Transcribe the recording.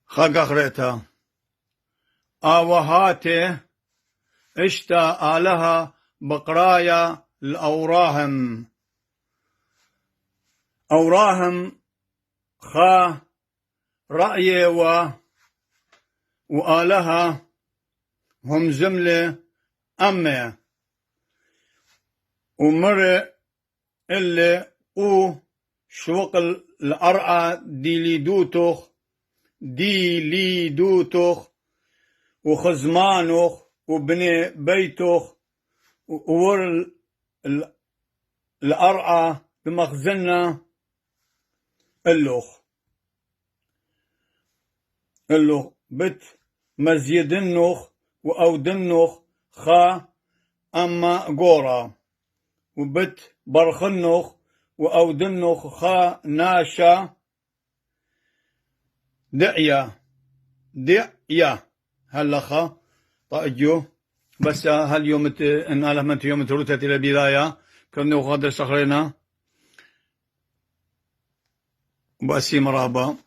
خاقا خريتا آوهاته اشتا آلها بقرايا الأوراهم أوراهم خا رأي وآلها هم زملة أمي ومر اللي شوق الأرعى دي دوتوخ وخزمانوخ وبني بيتوخ وور الأرعى بمخزننا اللوخ بت مزيدنوخ وأودنوخ خا أما قورا وبت برخنوخ وأودنوخ خا ناشا دعية هلا خا طاجو بس هل يوم ان علمت يوم تروتت الى البداية كنا غادر صخرنا باسي مرابا